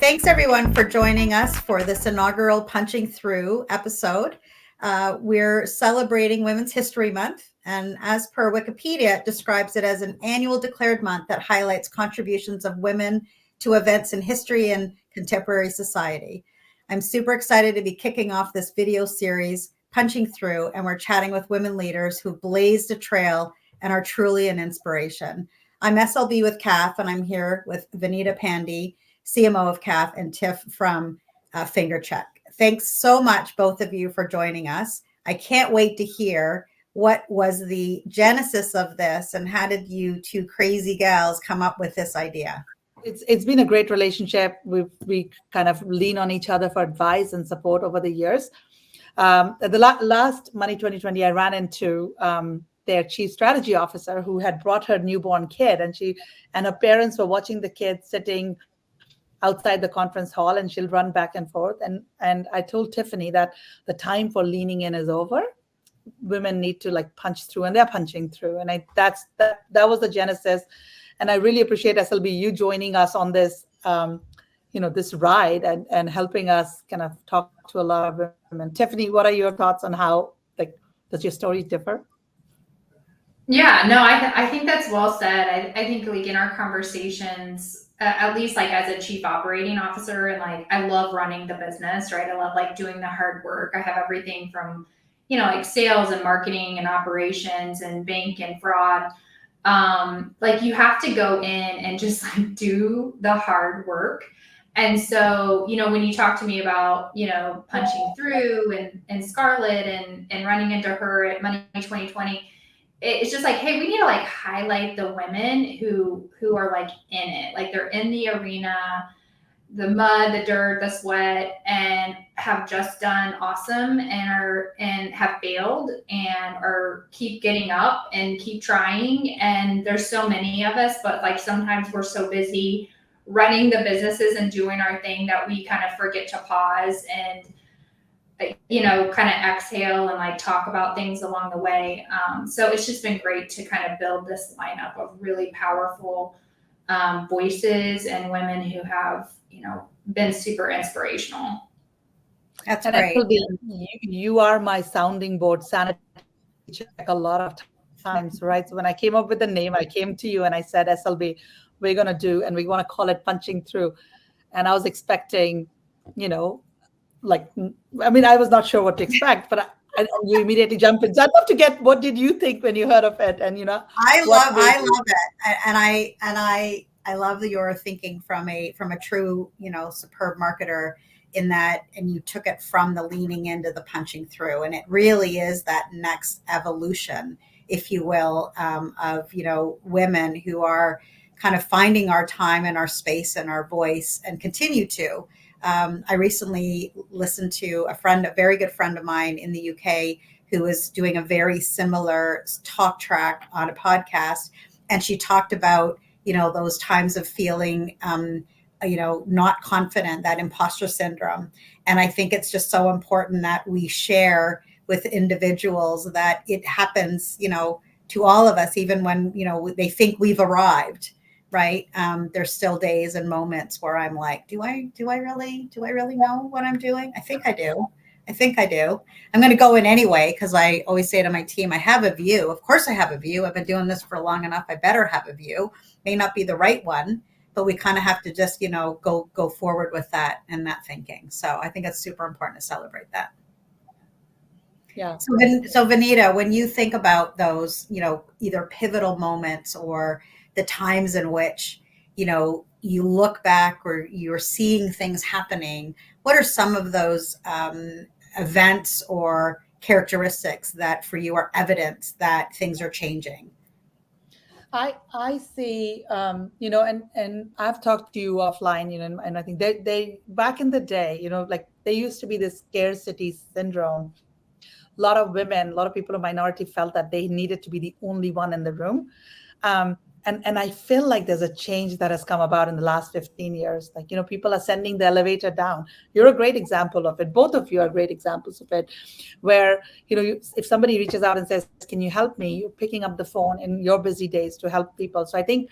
thanks everyone for joining us for this inaugural Punching Through episode. We're celebrating Women's History Month, and as per Wikipedia, it describes it as an annual declared month that highlights contributions of women to events in history and contemporary society. I'm super excited to be kicking off this video series, Punching Through, and we're chatting with women leaders who blazed a trail and are truly an inspiration. I'm SLB with CAF, and I'm here with Vanita Pandey, CMO of CAF, and Tiff from Fingercheck. Thanks so much, both of you, for joining us. I can't wait to hear what was the genesis of this and how did you two crazy gals come up with this idea? It's been a great relationship. We kind of lean on each other for advice and support over the years. The last Money 2020, I ran into their chief strategy officer who had brought her newborn kid, and her parents were watching the kid sitting outside the conference hall, and she'll run back and forth. And I told Tiffany that the time for leaning in is over. Women need to punch through, and they're punching through. And that was the genesis. And I really appreciate SLB you joining us on this, this ride and helping us kind of talk to a lot of women. Tiffany, what are your thoughts on how does your story differ? Yeah, no, I think that's well said. I think in our conversations, at least as a chief operating officer, and I love running the business, right? I love doing the hard work. I have everything from, sales and marketing and operations and bank and fraud. You have to go in and just do the hard work. And so, when you talk to me about, punching through and Scarlett and running into her at Money 2020, it's just hey, we need to highlight the women who are in it. They're in the arena, the mud, the dirt, the sweat, and have just done awesome and have failed and are keep getting up and keep trying. And there's so many of us, but sometimes we're so busy running the businesses and doing our thing that we kind of forget to pause and kind of exhale and talk about things along the way. So it's just been great to kind of build this lineup of really powerful voices and women who have, been super inspirational. That's and great. You are my sounding board, sanity check a lot of times, right? So when I came up with the name, I came to you and I said, SLB, we're going to do, and we want to call it Punching Through. And I was expecting, I was not sure what to expect, but you immediately jump in. So I'd love to get, what did you think when you heard of it? And I love it, and I love your thinking from a true superb marketer in that, and you took it from the leaning into the punching through, and it really is that next evolution, if you will, of women who are kind of finding our time and our space and our voice, and continue to. I recently listened to a very good friend of mine in the UK who was doing a very similar talk track on a podcast. And she talked about, those times of feeling, not confident, that imposter syndrome. And I think it's just so important that we share with individuals that it happens, to all of us, even when, they think we've arrived. Right. There's still days and moments where I'm like, do I really know what I'm doing? I think I do. I'm going to go in anyway, because I always say to my team, I have a view. Of course I have a view. I've been doing this for long enough. I better have a view. May not be the right one, but we kind of have to just, go forward with that and that thinking. So I think it's super important to celebrate that. Yeah. So Vanita, when you think about those, either pivotal moments or the times in which, you look back or you're seeing things happening, what are some of those events or characteristics that for you are evidence that things are changing? I see, and I've talked to you offline, and I think they back in the day, there used to be this scarcity syndrome. A lot of women, a lot of people of minority felt that they needed to be the only one in the room. And I feel like there's a change that has come about in the last 15 years. Like, people are sending the elevator down. You're a great example of it. Both of you are great examples of it, where, if somebody reaches out and says, can you help me? You're picking up the phone in your busy days to help people. So I think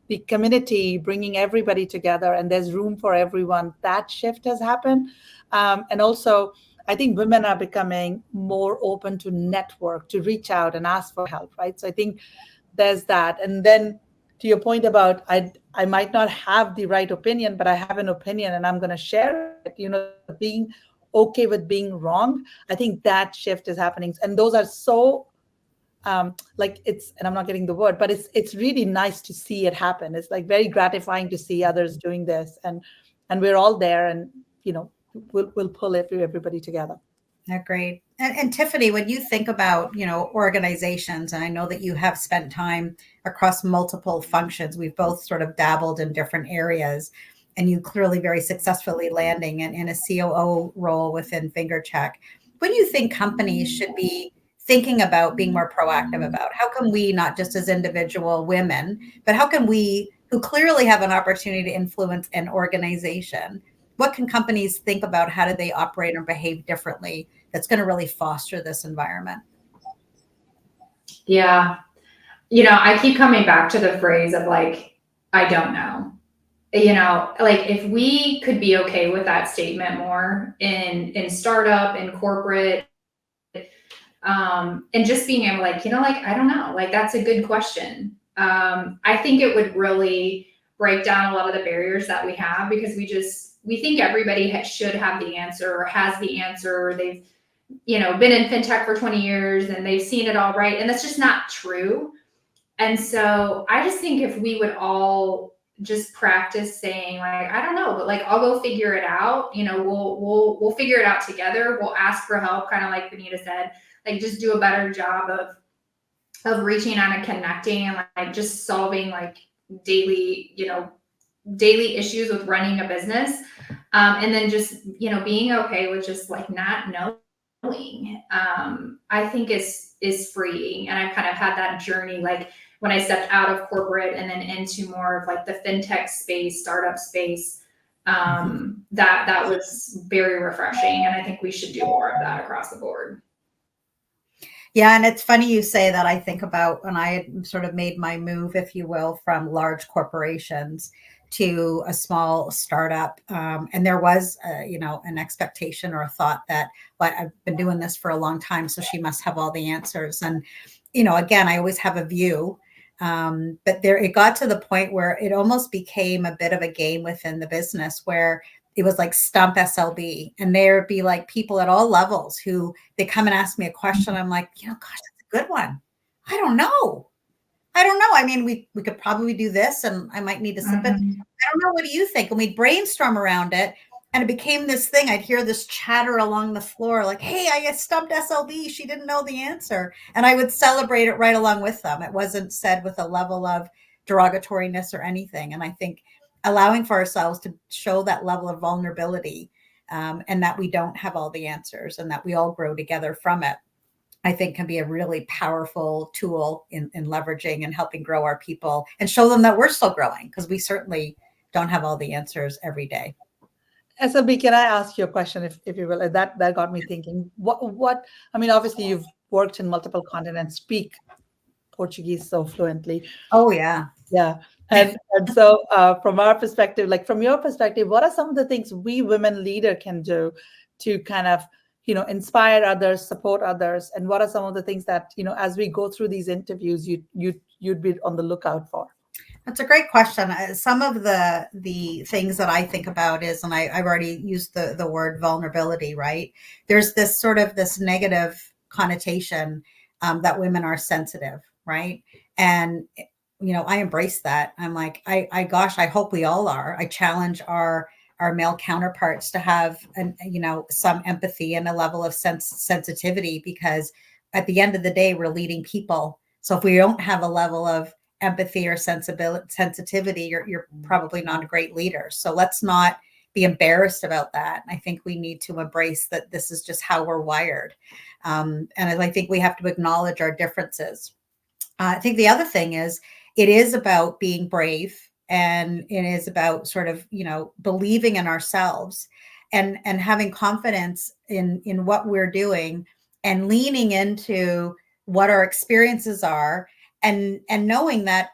the community, bringing everybody together, and there's room for everyone, that shift has happened. And also, I think women are becoming more open to network, to reach out and ask for help, right? So I think there's that. And then to your point about I might not have the right opinion, but I have an opinion and I'm going to share it, being okay with being wrong. I think that shift is happening. And those are so and I'm not getting the word, but it's really nice to see it happen. It's like very gratifying to see others doing this, and we're all there, and we'll pull everybody together. Great. And Tiffany, when you think about, organizations, and I know that you have spent time across multiple functions, we've both sort of dabbled in different areas, and you clearly very successfully landing in a COO role within Fingercheck. What do you think companies should be thinking about being more proactive about? How can we, not just as individual women, but how can we, who clearly have an opportunity to influence an organization, what can companies think about? How do they operate or behave differently that's going to really foster this environment? Yeah. I keep coming back to the phrase of like, I don't know. Like if we could be okay with that statement more in startup, in corporate, and just being able like, I don't know, like that's a good question. I think it would really break down a lot of the barriers that we have, because we think everybody should have the answer or has the answer. Or they've, been in fintech for 20 years and they've seen it all right. And that's just not true. And so I just think if we would all just practice saying like, I don't know, but like, I'll go figure it out. We'll figure it out together. We'll ask for help. Kind of like Vanita said, like just do a better job of reaching out and connecting and like just solving like daily issues with running a business. And then just, being okay with just like not knowing, I think is freeing. And I've kind of had that journey, like when I stepped out of corporate and then into more of like the fintech space, startup space, that was very refreshing. And I think we should do more of that across the board. Yeah. And it's funny you say that. I think about when I had sort of made my move, if you will, from large corporations to a small startup. And there was, an expectation or a thought that, well, I've been doing this for a long time, so she must have all the answers. And, again, I always have a view. But it got to the point where it almost became a bit of a game within the business where it was like Stump SLB, and there'd be like people at all levels who they come and ask me a question. I'm like, gosh, that's a good one. I don't know. I mean, we could probably do this, and I might need to sit, but I don't know. What do you think? And we'd brainstorm around it, and it became this thing. I'd hear this chatter along the floor, like, hey, I stumped SLB. She didn't know the answer. And I would celebrate it right along with them. It wasn't said with a level of derogatoriness or anything. And I think allowing for ourselves to show that level of vulnerability, and that we don't have all the answers and that we all grow together from it, I think can be a really powerful tool in leveraging and helping grow our people and show them that we're still growing, because we certainly don't have all the answers every day. SLB, can I ask you a question, if you will? That got me thinking. What I mean, obviously you've worked in multiple continents, speak Portuguese so fluently. Oh yeah. Yeah. And so from our perspective, like from your perspective, what are some of the things we women leader can do to kind of, inspire others, support others? And what are some of the things that, as we go through these interviews, you'd be on the lookout for? That's a great question. Some of the things that I think about is, and I've already used the word vulnerability, right? There's this sort of this negative connotation that women are sensitive, right? And I embrace that. I'm like, I hope we all are. I challenge our male counterparts to have some empathy and a level of sensitivity, because at the end of the day, we're leading people. So if we don't have a level of empathy or sensitivity, you're probably not a great leader. So let's not be embarrassed about that. I think we need to embrace that this is just how we're wired. And I think we have to acknowledge our differences. I think the other thing is it is about being brave, and it is about sort of, believing in ourselves, and having confidence in what we're doing, and leaning into what our experiences are, and knowing that,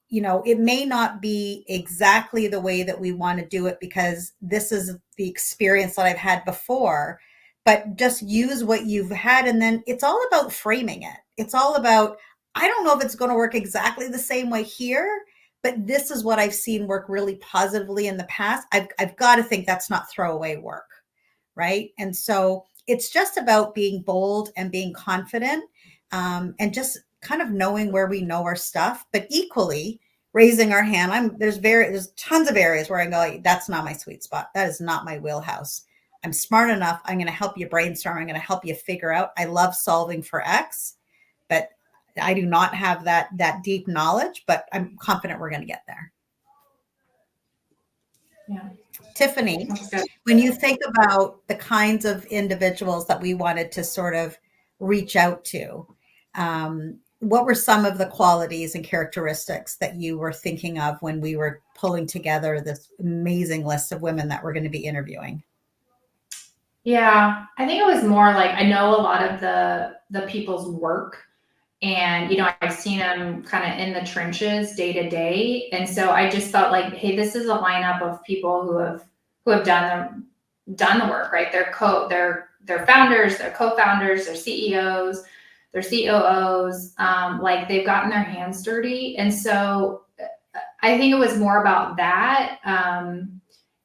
it may not be exactly the way that we want to do it because this is the experience that I've had before, but just use what you've had. And then it's all about framing it. It's all about, I don't know if it's going to work exactly the same way here, but this is what I've seen work really positively in the past. I've got to think that's not throwaway work. Right. And so it's just about being bold and being confident, and just kind of knowing where we know our stuff, but equally raising our hand. There's tons of areas where I go, that's not my sweet spot. That is not my wheelhouse. I'm smart enough. I'm going to help you brainstorm. I'm going to help you figure out. I love solving for X, but I do not have that deep knowledge, but I'm confident we're going to get there. Yeah. Tiffany, when you think about the kinds of individuals that we wanted to sort of reach out to, what were some of the qualities and characteristics that you were thinking of when we were pulling together this amazing list of women that we're going to be interviewing? Yeah, I think it was more like, I know a lot of the people's work, and I've seen them kind of in the trenches day to day, and so I just felt like, hey, this is a lineup of people who have done the work, right? They're founders, they're co-founders, they're CEOs, they're COOs, like they've gotten their hands dirty, and so I think it was more about that.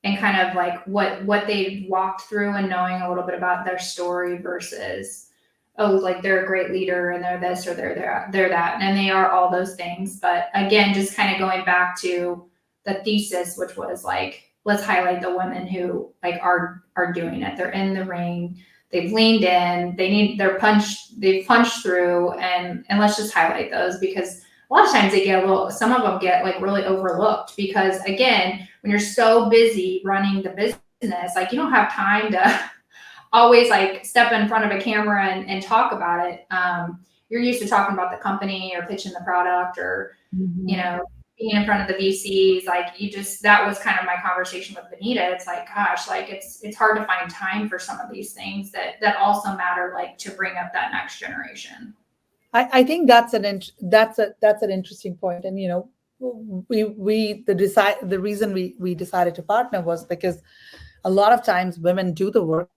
And kind of like what they walked through, and knowing a little bit about their story versus, oh, like they're a great leader and they're this or they're that, and they are all those things. But again, just kind of going back to the thesis, which was like, let's highlight the women who like are doing it. They're in the ring, they've leaned in, they've punched through, and let's just highlight those, because a lot of times some of them get like really overlooked, because again, when you're so busy running the business, like you don't have time to always like step in front of a camera and talk about it. You're used to talking about the company or pitching the product, or, being in front of the VCs. Like that was kind of my conversation with Vanita. It's like, gosh, like it's hard to find time for some of these things that also matter, like to bring up that next generation. I think that's an interesting point. And the reason we decided to partner was because a lot of times women do the work,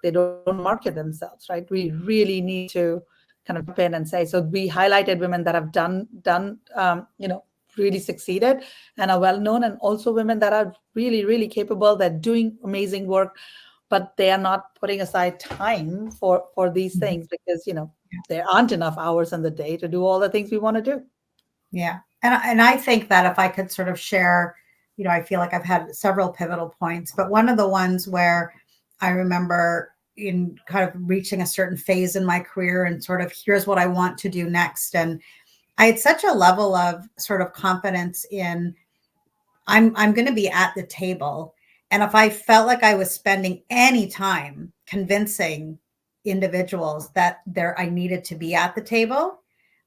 they don't market themselves, right? We really need to kind of jump in and say, so we highlighted women that have done really succeeded and are well known, and also women that are really, really capable, that doing amazing work, but they are not putting aside time for these things, because there aren't enough hours in the day to do all the things we want to do. Yeah. And I think that if I could sort of share, I feel like I've had several pivotal points, but one of the ones where I remember in kind of reaching a certain phase in my career and sort of, here's what I want to do next. And I had such a level of sort of confidence in, I'm going to be at the table. And if I felt like I was spending any time convincing individuals that I needed to be at the table,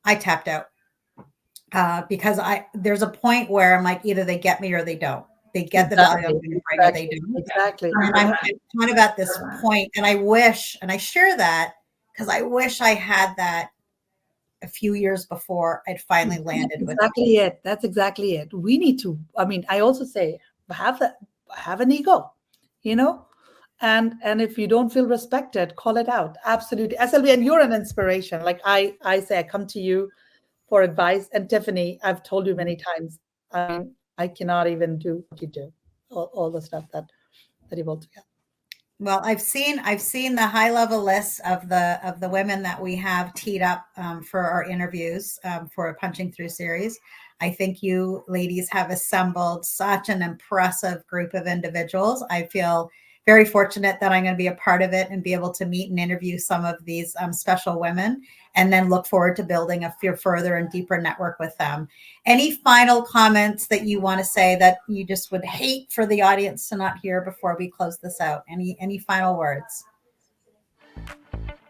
I tapped out. Because there's a point where I'm like, either they get me or they don't. They get the value I'm going to bring or they don't. Exactly. And I'm kind of at this point, and I wish, and I share that because I wish I had that a few years before I'd finally landed with it. That's exactly it. We need to, I also say, have an ego, and if you don't feel respected, call it out. Absolutely. SLB, and you're an inspiration. Like I say, I come to you for advice. And Tiffany, I've told you many times, I cannot even do what you do, all the stuff that you pull together. Well, I've seen the high level lists of the women that we have teed up for our interviews for a Punching Through series. I think you ladies have assembled such an impressive group of individuals. I feel very fortunate that I'm going to be a part of it and be able to meet and interview some of these special women, and then look forward to building a further and deeper network with them. Any final comments that you want to say that you just would hate for the audience to not hear before we close this out? Any final words?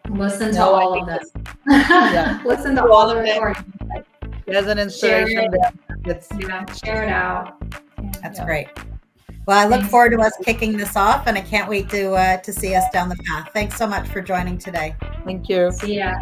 Listen to all of them. Yeah. Listen to all the recordings. there's an inspiration there. Share it out. That's great. Well, I look forward to us kicking this off, and I can't wait to see us down the path. Thanks so much for joining today. Thank you. See ya.